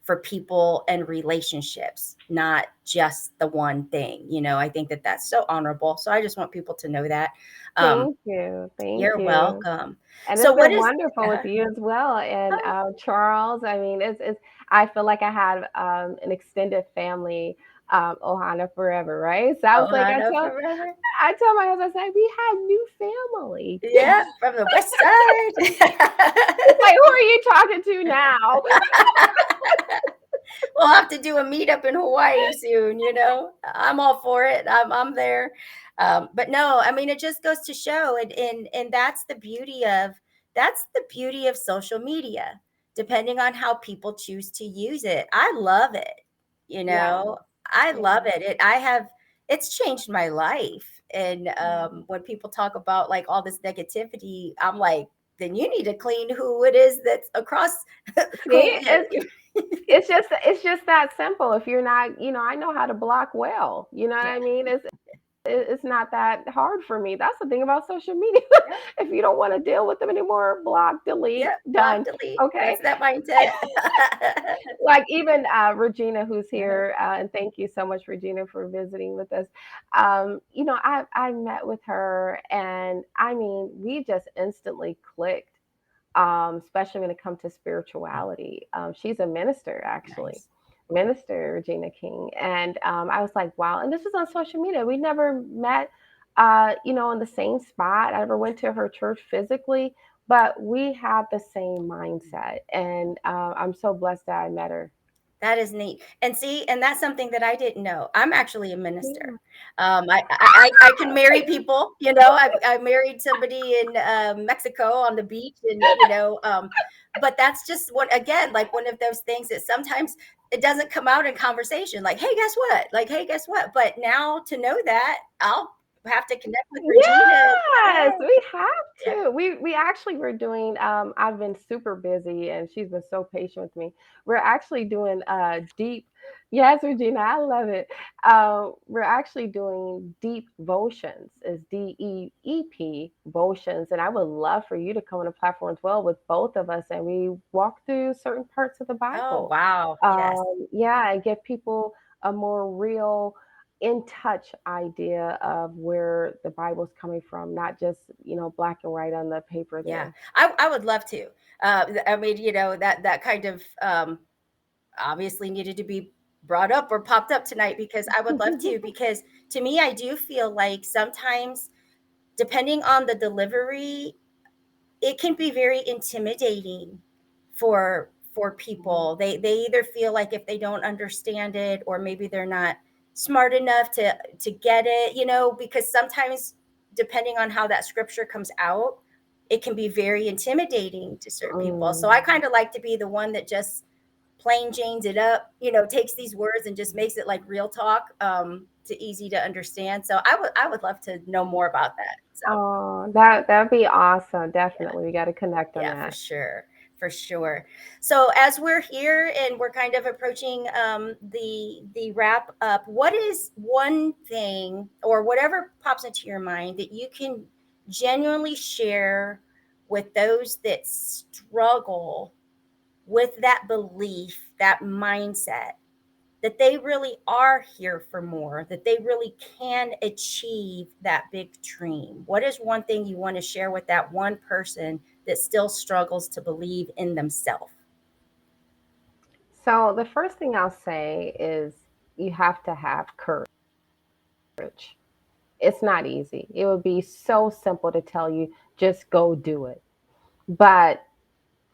A: for people and relationships, not just the one thing. I think that that's so honorable. So I just want people to know that. Um,
B: Thank you. Thank
A: you're
B: you.
A: welcome.
B: And
A: So
B: it's
A: what
B: been
A: is?
B: wonderful with
A: Uh,
B: you as well. And
A: oh,
B: Charles, I mean, it's I feel like I had an extended family, Ohana forever, right? So I was like,
A: Ohana forever.
B: I told my husband, I said, we have new family.
A: Yeah, from the west side.
B: He's like, who are you talking to now?
A: We'll have to do a meetup in Hawaii soon. I'm all for it. I'm there. But no, I mean, it just goes to show, and that's the beauty of social media. Depending on how people choose to use it, I love it. You
B: Yeah,
A: know, I love
B: yeah.
A: it. It's changed my life. And when people talk about like all this negativity, I'm like, then you need to clean who it is that's across who
B: See,
A: you.
B: it's just that simple. If you're not, I know how to block well. You know what
A: Yeah.
B: I mean? It's not that hard for me. That's the thing about social media.
A: Yeah.
B: If you don't want to deal with them anymore, block, delete,
A: Yeah, block,
B: done.
A: delete.
B: Okay.
A: That's that mindset.
B: Like even Regina, who's
A: Uh-huh.
B: here, and thank you so much, Regina, for visiting with us. I met with her, and I mean, we just instantly clicked. Especially when it comes to spirituality. She's a minister, actually,
A: Nice.
B: Minister Regina King. And I was like, wow. And this was on social media. We never met, in the same spot. I never went to her church physically, but we had the same mindset. And I'm so blessed that I met her.
A: That is neat. And see, and that's something that I didn't know. I'm actually a minister.
B: Yeah.
A: I can marry people. I married somebody in Mexico on the beach, and but that's just what again, like one of those things that sometimes it doesn't come out in conversation. Like, hey, guess what? Like, hey, guess what? But now to know that, I'll have to connect with Regina.
B: Yes,
A: Yeah,
B: we have
A: yeah.
B: to. We actually were doing I've been super busy and she's been so patient with me. We're actually doing deep. Yes, Regina, I love it. We're actually doing deep votions. Is DEEP votions, and I would love for you to come on the platform as well with both of us, and we walk through certain parts of the
A: Oh
B: Bible.
A: wow, yes.
B: Yeah, and give people a more real in touch idea of where the Bible's coming from, not just, black and white on the paper
A: Yeah,
B: there.
A: I would love to. I mean, that kind of obviously needed to be brought up or popped up tonight because I would love to. Because to me, I do feel like sometimes, depending on the delivery, it can be very intimidating for
B: Mhm.
A: people. They either feel like if they don't understand it, or maybe they're not smart enough to get it, because sometimes depending on how that scripture comes out, it can be very intimidating to certain people. So I
B: Mm.
A: kind of like to be the one that just plain Janes it up, takes these words and just makes it like real talk, to easy to understand. So I would love to know more about that. So
B: Oh, that'd be awesome.
A: yeah.
B: Definitely. We got to connect on
A: Yeah, for
B: that.
A: sure. For sure. So as we're here and we're kind of approaching the wrap up, what is one thing or whatever pops into your mind that you can genuinely share with those that struggle with that belief, that mindset, that they really are here for more, that they really can achieve that big dream? What is one thing you want to share with that one person that still struggles to believe in themselves?
B: So the first thing I'll say is you have to have courage. It's not easy. It would be so simple to tell you, just go do it. But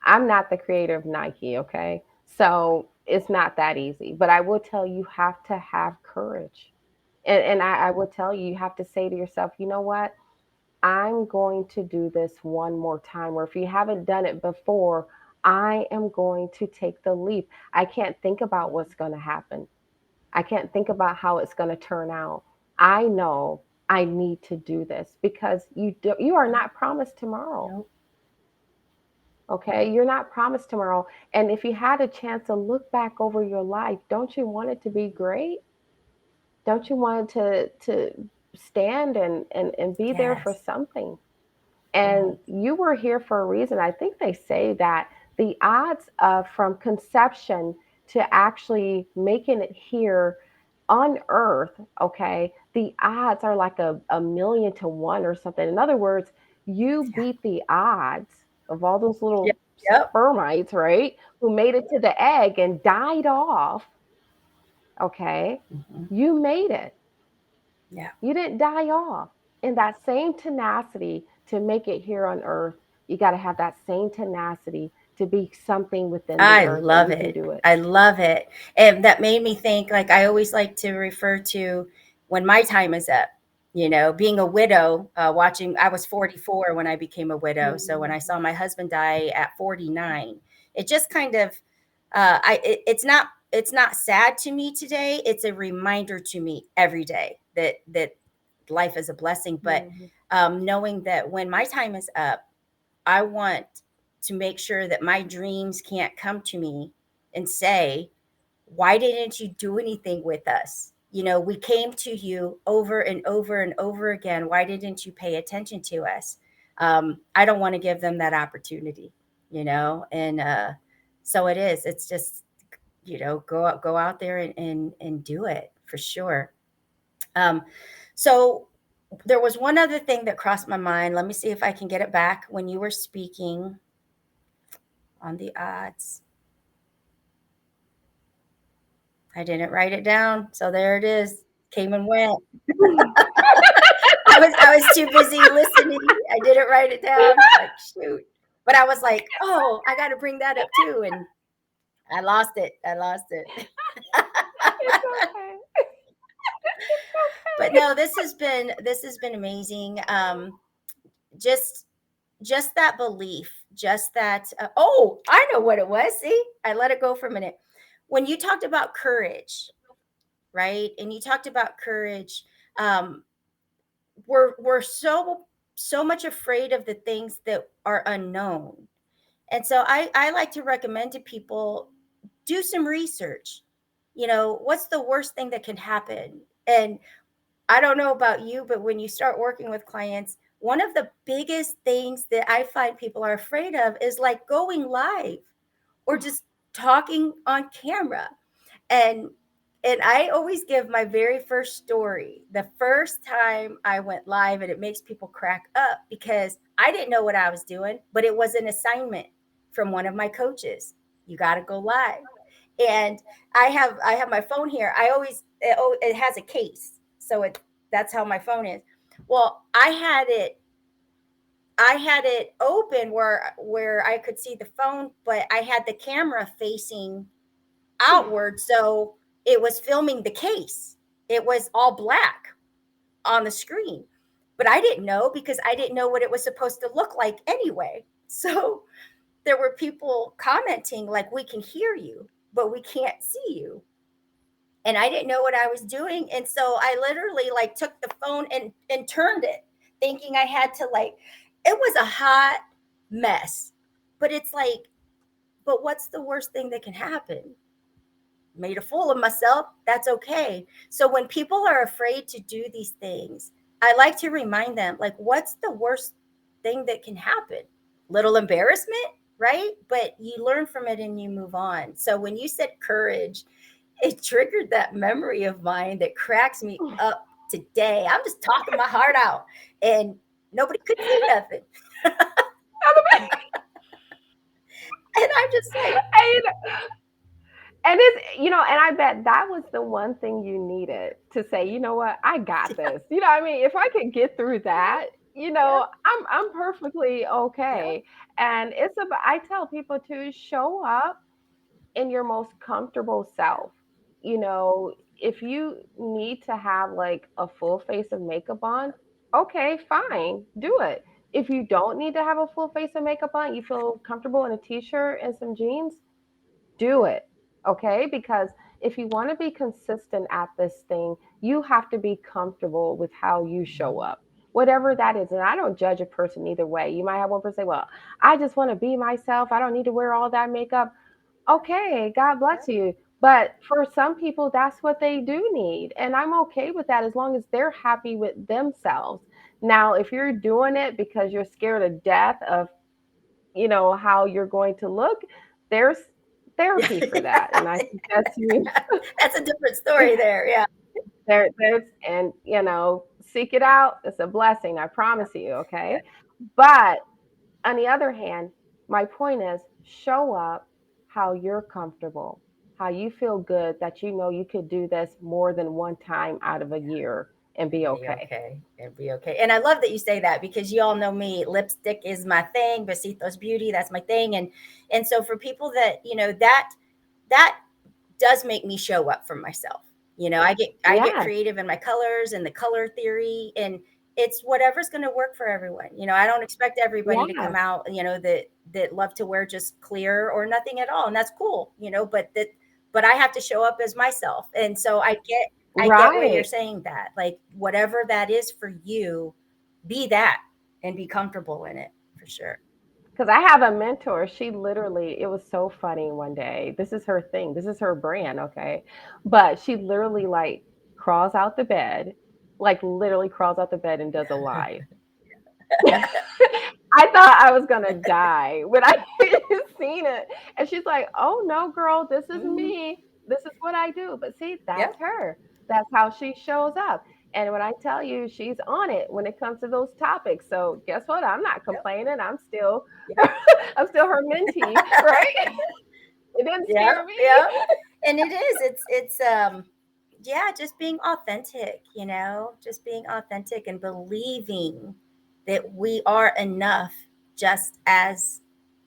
B: I'm not the creator of Nike, okay? So it's not that easy. But I will tell you, you have to have courage. And I will tell you, you have to say to yourself, you know what? I'm going to do this one more time. Or if you haven't done it before, I am going to take the leap. I can't think about what's going to happen. I can't think about how it's going to turn out. I know I need to do this because you are
A: Nope.
B: not promised tomorrow.
A: Nope.
B: Okay, you're not promised tomorrow. And if you had a chance to look back over your life, don't you want it to be great? Don't you want it to stand and be there for
A: Yes.
B: something? And
A: Yes.
B: you were here for a reason. I think they say that the odds of from conception to actually making it here on earth, okay, the odds are like a million to one or something. In other words, you
A: Yeah.
B: beat the odds of all those
A: Yep.
B: little
A: Yep.
B: spermites, right, who made it to the egg and died off, okay?
A: Hmm.
B: You made it.
A: Yeah.
B: You didn't die off. And that same tenacity to make it here on earth, you got to have that same tenacity to be something within the
A: I
B: earth that
A: love
B: you can
A: it.
B: do it.
A: I love it. And that made me think, like, I always like to refer to when my time is up, being a widow, I was 44 when I became a widow. So when I
B: Mhm.
A: saw my husband die at 49, it just kind of, it's not sad to me today. It's a reminder to me every day that life is a blessing. But
B: Mhm.
A: knowing that when my time is up, I want to make sure that my dreams can't come to me and say, why didn't you do anything with us? We came to you over and over and over again. Why didn't you pay attention to us? I don't want to give them that opportunity, and so it is. It's just, go out there and do it for sure. Um, so there was one other thing that crossed my mind. Let me see if I can get it back when you were speaking on the odds. I didn't write it down, so there it is. Came and went. I was too busy listening. I didn't write it down. Like, shoot. But I was like, oh, I got to bring that up too, and I lost it. I lost it.
B: It's okay. It's
A: But
B: okay.
A: no, this has been amazing. Just just that belief, just that. Oh, I know what it was. See, I let it go for a minute. When you talked about courage, right? And you talked about courage. Um, we're so much afraid of the things that are unknown. And so I like to recommend to people, do some research. What's the worst thing that can happen? And I don't know about you, but when you start working with clients, one of the biggest things that I find people are afraid of is like going live or just talking on camera. And and I always give my very first story, the first time I went live, and it makes people crack up because I didn't know what I was doing, but it was an assignment from one of my coaches. You got to go live. And I have my phone here. It has a case. So that's how my phone is. Well, I had it open where I could see the phone, but I had the camera facing outward, so it was filming the case. It was all black on the screen. But I didn't know because I didn't know what it was supposed to look like anyway. So there were people commenting like, we can hear you, but we can't see you. And I didn't know what I was doing. And so I literally like took the phone and turned it, thinking I had to like, it was a hot mess. But it's like, but what's the worst thing that can happen? Made a fool of myself, that's okay. So when people are afraid to do these things, I like to remind them, like, what's the worst thing that can happen? Little embarrassment, right? But you learn from it and you move on. So when you said courage, it triggered that memory of mine that cracks me up today. I'm just talking my heart out and nobody could say nothing. And I'm just like,
B: And, and it's, and I bet that was the one thing you needed to say, you know what, I got
A: yeah,
B: this. You know what I mean? If I could get through
A: yeah,
B: that,
A: yeah,
B: I'm perfectly
A: yeah,
B: okay. And it's about, I tell people to show up in your most comfortable self. If you need to have like a full face of makeup on, okay, fine, do it. If you don't need to have a full face of makeup on, you feel comfortable in a t-shirt and some jeans, do it. Okay? Because if you want to be consistent at this thing, you have to be comfortable with how you show
A: mhm,
B: up. Whatever that is. And I don't judge a person either way. You might have one person say, well, I just want to be myself. I don't need to wear all that makeup. Okay, God
A: yeah,
B: bless you. But for some people, that's what they do need. And I'm okay with that as long as they're happy with themselves. Now, if you're doing it because you're scared to death of, how you're going to look, there's
A: yeah.
B: therapy for that. And I suggest you
A: That's a different story there. Yeah.
B: there's and seek it out. It's a blessing, I
A: Yeah.
B: promise you.
A: Yeah.
B: Okay. But on the other hand, my point is show up how you're comfortable, how you feel good that you could do this more than one time out of a year and be
A: And be
B: okay.
A: okay. And be okay. And I love that you say that because you all know me. Lipstick is my thing. Besitos beauty, that's my thing. And so for people that, that does make me show up for myself. I get
B: Yes,
A: creative in my colors and the color theory, and it's whatever's going to work for everyone. I don't expect everybody to
B: yes,
A: come out, that love to wear just clear or nothing at all, and that's cool, but I have to show up as myself. And so I get where you're
B: right.
A: saying that. Like whatever that is for you, be that and be comfortable in it for sure.
B: Because I have a mentor. She literally, it was so funny one day. This is her thing, this is her brand, okay? But she literally like crawls out the bed, like literally crawls out the bed and does a live. I thought I was gonna die when I seen it. And she's like, "Oh no, girl, this is
A: Mhm.
B: me. This is what I do." But see,
A: Yeah.
B: that's her. That's how she shows up. And when I tell you, she's on it when it comes to those topics. So guess what? I'm not
A: Yep.
B: complaining. I'm still,
A: Yep.
B: I'm still her mentee, right? It didn't
A: Yeah,
B: scare me.
A: yeah. And it is. It's yeah, just being authentic, just being authentic and believing that we are enough just as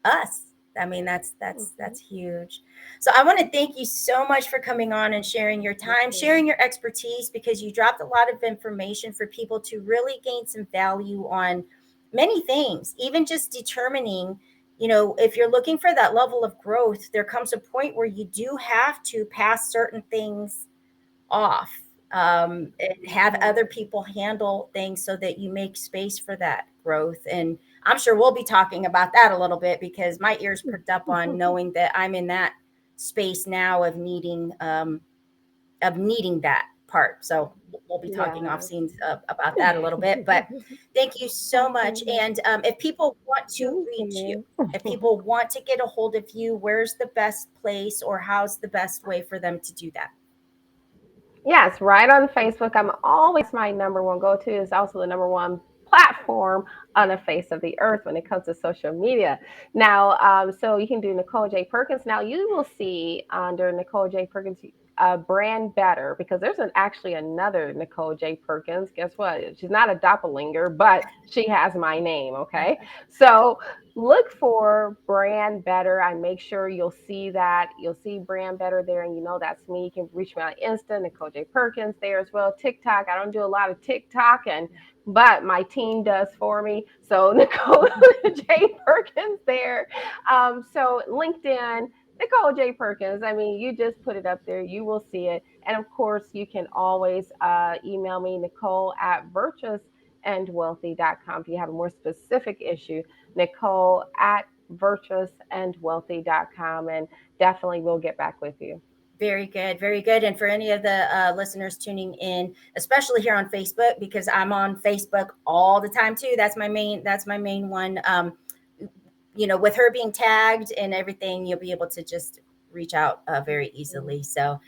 A: us. I mean, that's
B: Mhm.
A: huge. So I want to thank you so much for coming on and sharing your
B: Thank
A: time,
B: you.
A: sharing your expertise, because you dropped a lot of information for people to really gain some value on many things, even just determining, if you're looking for that level of growth, there comes a point where you do have to pass certain things off, and have
B: Yeah.
A: other people handle things so that you make space for that growth. And I'm sure we'll be talking about that a little bit because my ears perked up on knowing that I'm in that space now of needing that part. So we'll be talking off
B: Yeah.
A: scenes about that a little bit. But thank you so much.
B: Okay.
A: And if people want to
B: Thank
A: reach you,
B: you.
A: if people want to get a hold of you, where's the best place or how's the best way for them to do that?
B: Yes, right on Facebook. I'm always my number one go to is also the number one platform on the face of the earth when it comes to social media. Now, so you can do Nicole J. Perkins. Now, you will see under Nicole J. Perkins brand better because there's actually another Nicole J. Perkins. Guess what? She's not a doppelganger, but she has my name. Okay. So look for brand better. I make sure you'll see that. You'll see brand better there, and that's me. You can reach me on Insta, Nicole J. Perkins there as well. TikTok. I don't do a lot of TikTok, but my team does for me. So Nicole J. Perkins there. So LinkedIn, Nicole J. Perkins. I mean, you just put it up there, you will see it. And of course, you can always email me, Nicole at virtuousandwealthy.com if you have a more specific issue. Nicole at virtuousandwealthy.com, and definitely we'll get back with you.
A: Very good, very good. And for any of the listeners tuning in, especially here on Facebook, because I'm on Facebook all the time too. That's my main one. With her being tagged and everything, you'll be able to just reach out very easily. So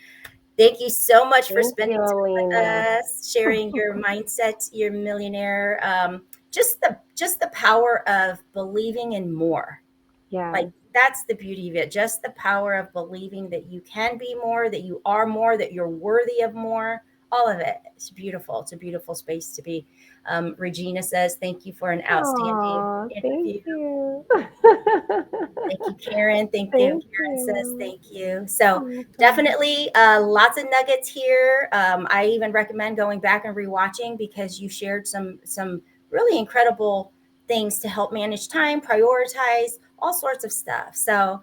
A: thank you so much for
B: Thank you,
A: spending time with
B: Alina.
A: us, sharing your mindset, your millionaire, just the power of believing in more. Like
B: Yes.
A: that's the beauty of it. Just the power of believing that you can be more, that you are more, that you're worthy of more. All of it. It's beautiful. It's a beautiful space to be. Regina says, "Thank you for an outstanding
B: Oh, thank
A: interview."
B: you.
A: Thank you, Karen. Thank you.
B: Thank
A: Karen says
B: you.
A: thank you. So
B: Welcome.
A: definitely lots of nuggets here. I even recommend going back and rewatching because you shared some really incredible things to help manage time, prioritize, all sorts of stuff. So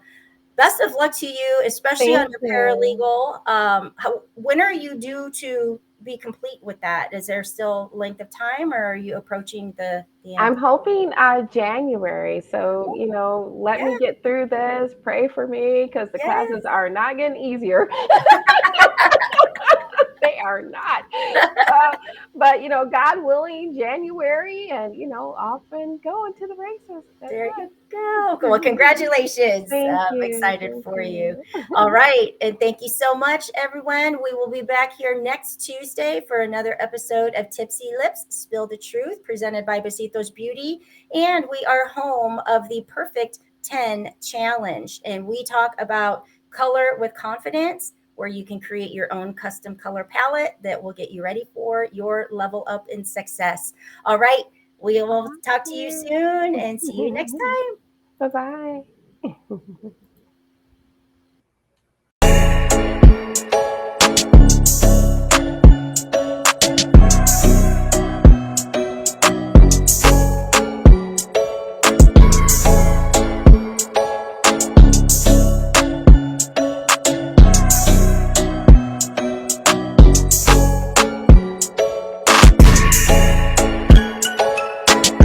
A: best of luck to you, especially on
B: Thank
A: your
B: you.
A: paralegal. When are you due to be complete with that? Is there still length of time, or are you approaching the end?
B: I'm hoping January. So, let me
A: Yeah.
B: get through this. Pray for me because the
A: Yes.
B: classes are not getting easier. They are not. But, God willing, January and, off and go into the races. That's
A: There you go. Well,
B: it.
A: congratulations.
B: Thank
A: I'm
B: you.
A: excited
B: Thank
A: for you.
B: you.
A: All right. And thank you so much, everyone. We will be back here next Tuesday for another episode of Tipsy Lips, Spill the Truth, presented by Besitos Beauty. And we are home of the Perfect 10 Challenge. And we talk about color with confidence, where you can create your own custom color palette that will get you ready for your level up in success. All right. We will talk to you soon and see you next time.
B: Bye bye.